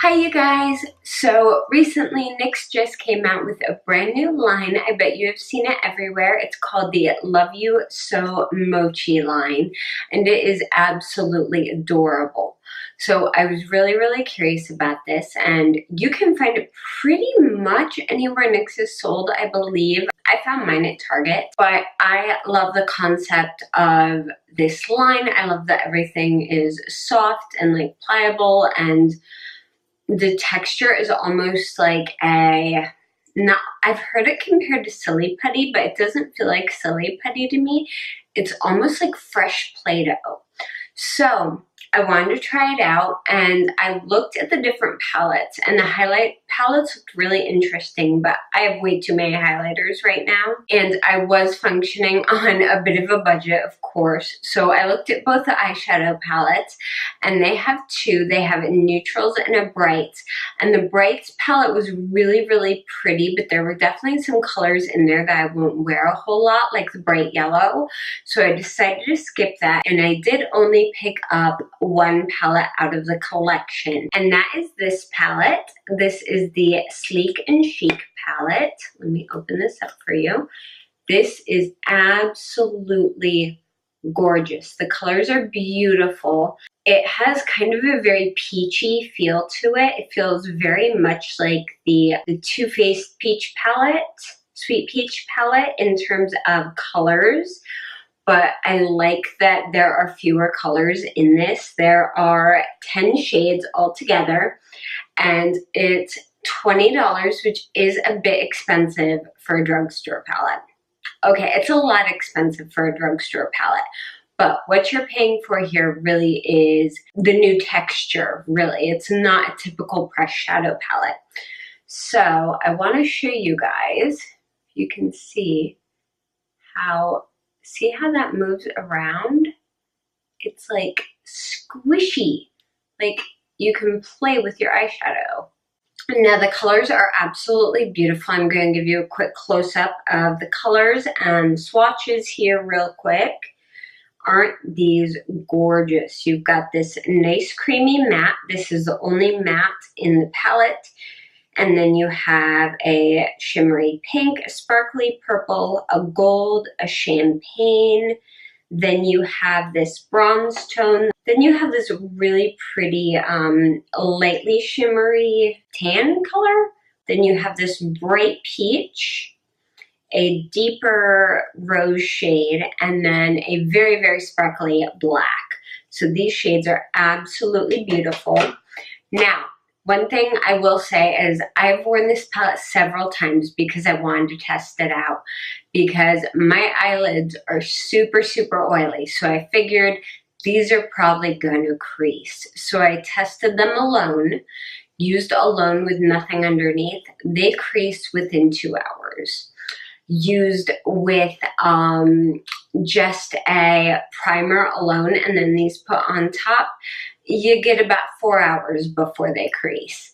Hi you guys! So recently NYX just came out with a brand new line. I bet you have seen it everywhere. It's called the Love You So Mochi line, and it is absolutely adorable. So I was really curious about this, and you can find it pretty much anywhere NYX is sold, I believe. I found mine at Target, but I love the concept of this line. I love that everything is soft and like pliable, and the texture is almost like I've heard it compared to Silly Putty, but it doesn't feel like Silly Putty to me. It's almost like fresh Play-Doh. So I wanted to try it out, and I looked at the different palettes, and the highlight palettes looked really interesting, but I have way too many highlighters right now, and I was functioning on a bit of a budget, of course. So I looked at both the eyeshadow palettes, and they have two. They have a neutrals and a brights, and the brights palette was really pretty, but there were definitely some colors in there that I won't wear a whole lot, like the bright yellow. So I decided to skip that, and I did only pick up one palette out of the collection, and that is this palette. This is the Sleek and Chic palette. Let me open this up for you. This is absolutely gorgeous. The colors are beautiful. It has kind of a very peachy feel to it. It feels very much like the Too Faced Peach palette, Sweet Peach palette in terms of colors. But I like that there are fewer colors in this. There are 10 shades altogether, and it's $20, which is a bit expensive for a drugstore palette. Okay, it's a lot expensive for a drugstore palette, but what you're paying for here really is the new texture, really. It's not a typical pressed shadow palette. So I want to show you guys, if you can see how that moves around? It's like squishy, like you can play with your eyeshadow. Now the colors are absolutely beautiful. I'm going to give you a quick close-up of the colors and swatches here real quick. Aren't these gorgeous? You've got this nice creamy matte. This is the only matte in the palette. And then you have a shimmery pink, a sparkly purple, a gold, a champagne. Then you have this bronze tone. Then you have this really pretty, lightly shimmery tan color. Then you have this bright peach, a deeper rose shade, and then a very sparkly black. So these shades are absolutely beautiful. Now, one thing I will say is I've worn this palette several times because I wanted to test it out, because my eyelids are super oily. So I figured these are probably going to crease. So I tested them alone, used alone with nothing underneath. They creased within 2 hours. Used with just a primer alone and then these put on top, you get about 4 hours before they crease.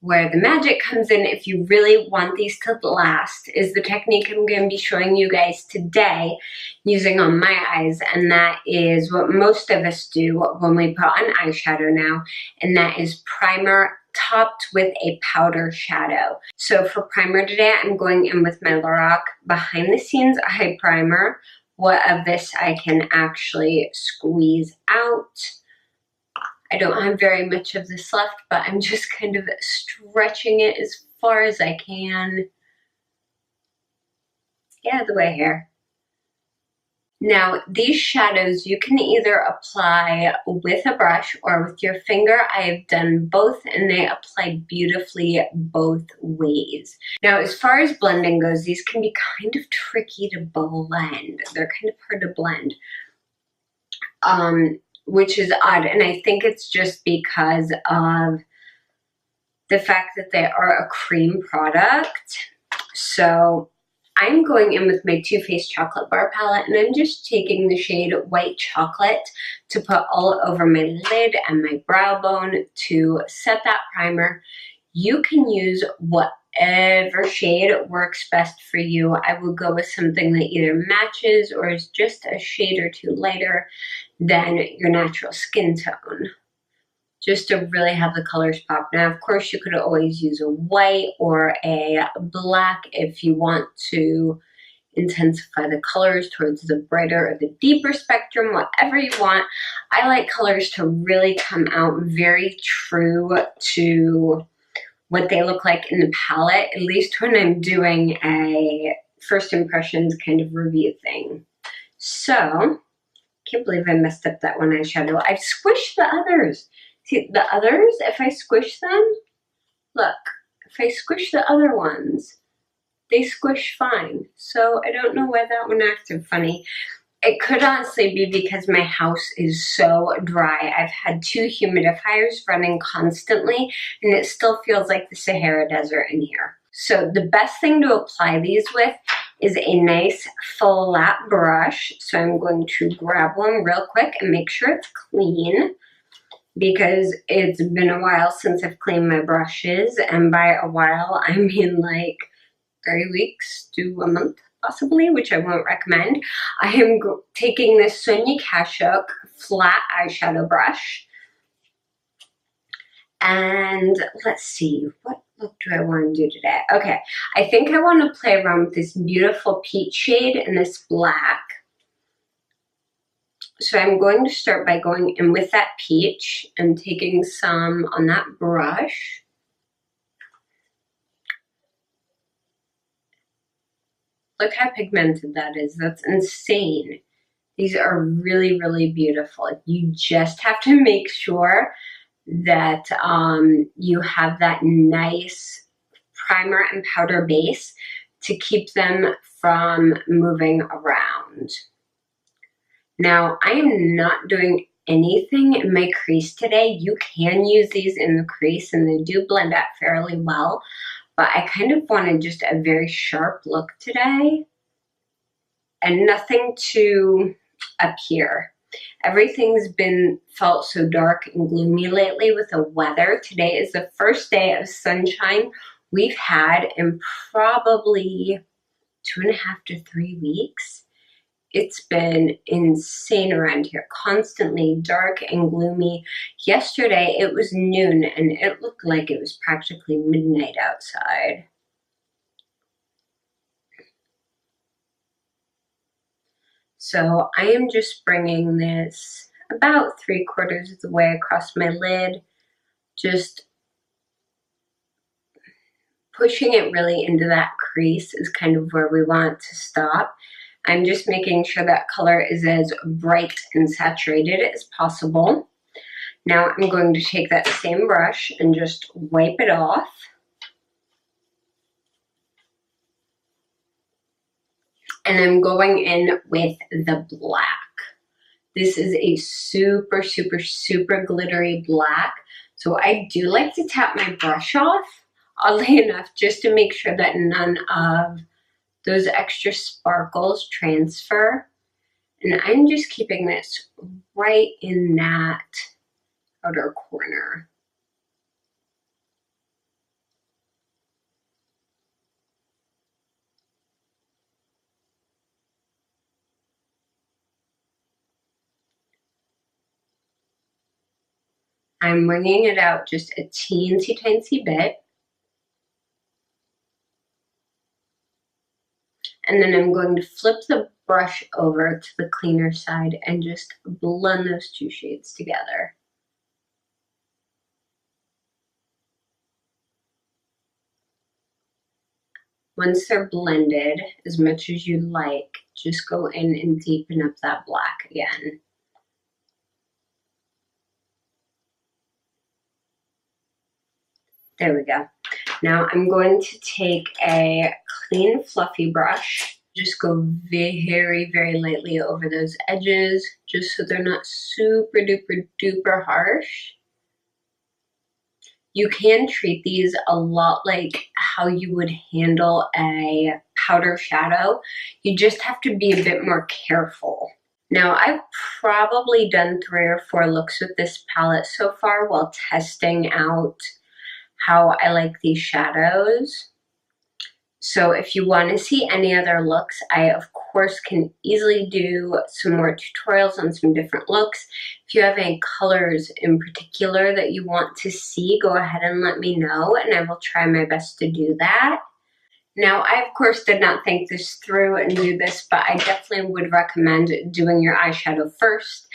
Where the magic comes in, if you really want these to last, is the technique I'm going to be showing you guys today using on my eyes, and that is what most of us do when we put on eyeshadow now, and that is primer topped with a powder shadow. So for primer today, I'm going in with my Lorac Behind the Scenes Eye Primer. What of this I can actually squeeze out. I don't have very much of this left, but I'm just kind of stretching it as far as I can. Get out of the way here. Now, these shadows you can either apply with a brush or with your finger. I have done both, and they apply beautifully both ways. Now, as far as blending goes, these can be kind of tricky to blend. They're kind of hard to blend. Which is odd, and I think it's just because of the fact that they are a cream product. So I'm going in with my Too Faced Chocolate Bar palette, and I'm just taking the shade White Chocolate to put all over my lid and my brow bone to set that primer. You can use whatever shade works best for you. I will go with something that either matches or is just a shade or two lighter than your natural skin tone. just to really have the colors pop. Now, of course, you could always use a white or a black if you want to intensify the colors towards the brighter or the deeper spectrum, whatever you want. I like colors to really come out very true to what they look like in the palette, at least when I'm doing a first impressions kind of review thing. So, can't believe I messed up that one eyeshadow. I've squished the others. See, the others, if I squish them, look, if I squish the other ones, they squish fine. So I don't know why that one acted funny. It could honestly be because my house is so dry. I've had 2 humidifiers running constantly, and it still feels like the Sahara Desert in here. So the best thing to apply these with is a nice flat brush. So I'm going to grab one real quick and make sure it's clean, because it's been a while since I've cleaned my brushes, and by a while I mean like 3 weeks to a month possibly, which I won't recommend. I am taking this Sonia Kashuk flat eyeshadow brush, and let's see, what look do I want to do today? Okay, I think I want to play around with this beautiful peach shade and this black. So I'm going to start by going in with that peach and taking some on that brush. Look how pigmented that is. That's insane. These are really, really beautiful. You just have to make sure that you have that nice primer and powder base to keep them from moving around. Now, I am not doing anything in my crease today. You can use these in the crease and they do blend out fairly well, but I kind of wanted just a very sharp look today and nothing to up here. Everything's felt so dark and gloomy lately with the weather. Today is the first day of sunshine we've had in probably 2.5 to 3 weeks. It's been insane around here, constantly dark and gloomy. Yesterday it was noon and it looked like it was practically midnight outside. So I am just bringing this about 3/4 of the way across my lid, just pushing it really into that crease is kind of where we want to stop. I'm just making sure that color is as bright and saturated as possible. Now I'm going to take that same brush and just wipe it off. And I'm going in with the black. This is a super, super, super glittery black. So I do like to tap my brush off, oddly enough, just to make sure that none of those extra sparkles transfer. And I'm just keeping this right in that outer corner. I'm wringing it out just a teensy tiny bit. And then I'm going to flip the brush over to the cleaner side and just blend those 2 shades together. Once they're blended as much as you like, just go in and deepen up that black again. There we go. Now I'm going to take a clean fluffy brush, just go very, very lightly over those edges, just so they're not super duper duper harsh. You can treat these a lot like how you would handle a powder shadow. You just have to be a bit more careful. Now, I've probably done 3 or 4 looks with this palette so far while testing out how I like these shadows. So if you want to see any other looks, I of course, can easily do some more tutorials on some different looks. If you have any colors in particular that you want to see, go ahead and let me know, and I will try my best to do that. Now, I of course did not think this through and do this, but I definitely would recommend doing your eyeshadow first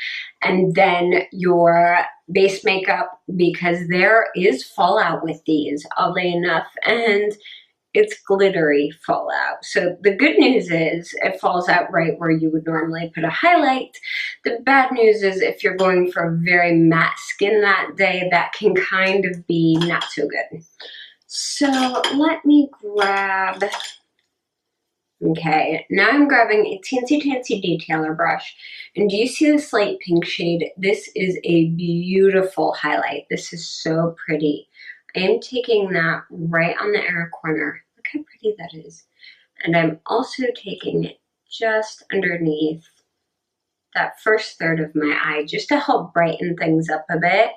and then your base makeup, because there is fallout with these, oddly enough, and it's glittery fallout. So the good news is it falls out right where you would normally put a highlight. The bad news is if you're going for a very matte skin that day, that can kind of be not so good. So let me grab, okay, now I'm grabbing a teensy detailer brush. And do you see this light pink shade? This is a beautiful highlight. This is so pretty. I am taking that right on the outer corner. Look how pretty that is. And I'm also taking it just underneath that first third of my eye, just to help brighten things up a bit,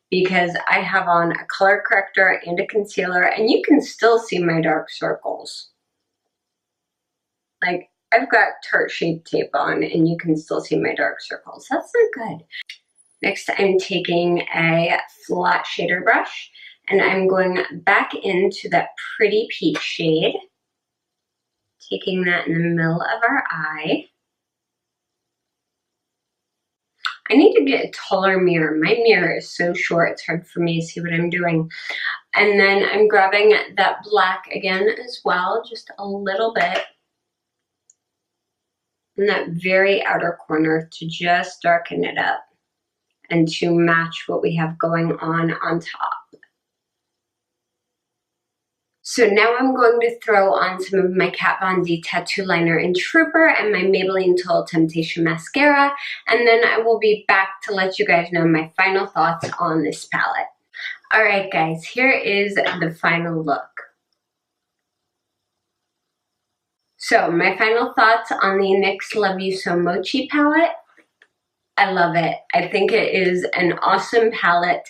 because I have on a color corrector and a concealer, and you can still see my dark circles. Like, I've got tart shape tape on and you can still see my dark circles. That's not good. Next, I'm taking a flat shader brush and I'm going back into that pretty peach shade, taking that in the middle of our eye. I need to get a taller mirror. My mirror is so short, it's hard for me to see what I'm doing. And then I'm grabbing that black again as well, just a little bit in that very outer corner to just darken it up and to match what we have going on top. So now I'm going to throw on some of my Kat Von D Tattoo Liner and Trooper and my Maybelline Total Temptation Mascara, and then I will be back to let you guys know my final thoughts on this palette. Alright guys, here is the final look. So my final thoughts on the NYX Love You So Mochi palette. I love it. I think it is an awesome palette.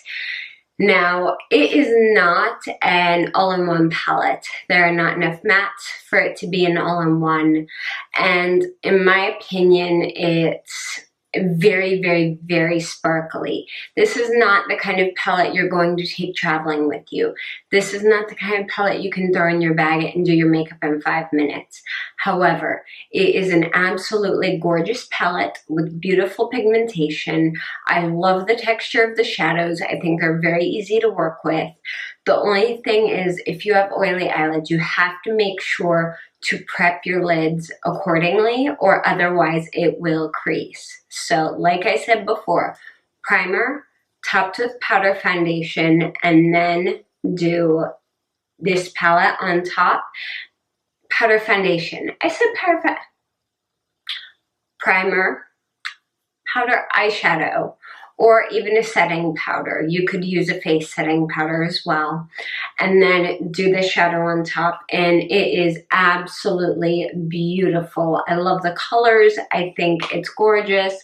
Now, it is not an all-in-one palette. There are not enough mattes for it to be an all-in-one. And in my opinion, it's very sparkly. This is not the kind of palette you're going to take traveling with you. This is not the kind of palette you can throw in your bag and do your makeup in 5 minutes. However, it is an absolutely gorgeous palette with beautiful pigmentation. I love the texture of the shadows. I think they're very easy to work with. The only thing is, if you have oily eyelids, you have to make sure to prep your lids accordingly, or otherwise it will crease. So like I said before, primer, topped with powder foundation, and then do this palette on top. Powder foundation. I said primer, powder eyeshadow, or even a setting powder. You could use a face setting powder as well. And then do the shadow on top, and it is absolutely beautiful. I love the colors. I think it's gorgeous.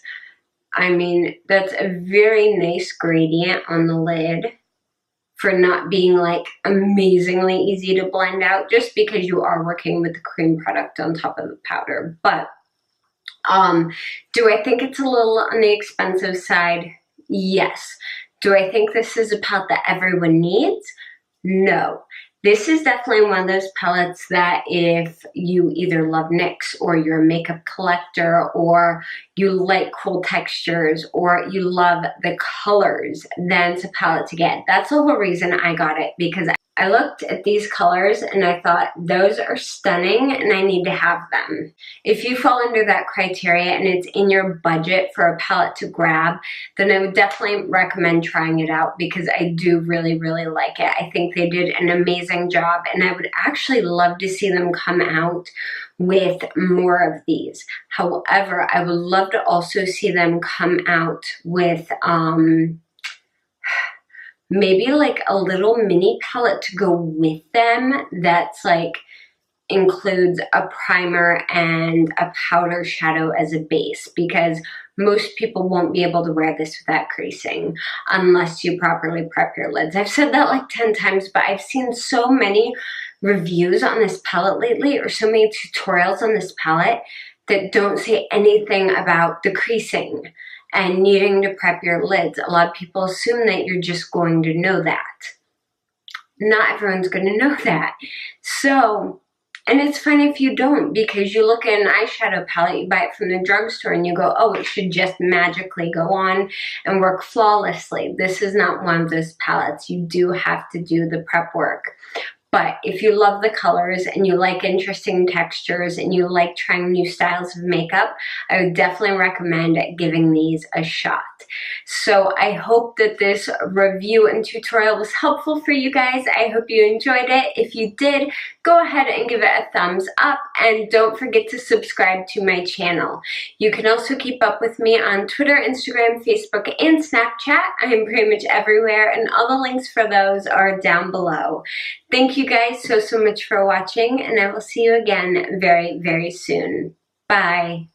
I mean, that's a very nice gradient on the lid for not being like amazingly easy to blend out, just because you are working with the cream product on top of the powder. But do I think it's a little on the expensive side? Yes. Do I think this is a palette that everyone needs? No. This is definitely one of those palettes that if you either love NYX, or you're a makeup collector, or you like cool textures, or you love the colors, then it's a palette to get. That's the whole reason I got it, because I looked at these colors and I thought, those are stunning and I need to have them. If you fall under that criteria and it's in your budget for a palette to grab, then I would definitely recommend trying it out, because I do really like it. I think they did an amazing job, and I would actually love to see them come out with more of these. However, I would love to also see them come out with maybe like a little mini palette to go with them that's like includes a primer and a powder shadow as a base, because most people won't be able to wear this without creasing unless you properly prep your lids. I've said that like 10 times, but I've seen so many reviews on this palette lately, or so many tutorials on this palette that don't say anything about decreasing and needing to prep your lids. A lot of people assume that you're just going to know that. Not everyone's going to know that. So, and it's fine if you don't, because you look at an eyeshadow palette, you buy it from the drugstore, and you go, oh, it should just magically go on and work flawlessly. This is not one of those palettes. You do have to do the prep work. But if you love the colors and you like interesting textures and you like trying new styles of makeup, I would definitely recommend giving these a shot. So I hope that this review and tutorial was helpful for you guys. I hope you enjoyed it. If you did, go ahead and give it a thumbs up, and don't forget to subscribe to my channel. You can also keep up with me on Twitter, Instagram, Facebook, and Snapchat. I am pretty much everywhere, and all the links for those are down below. Thank you guys so much for watching, and I will see you again very, very soon. Bye.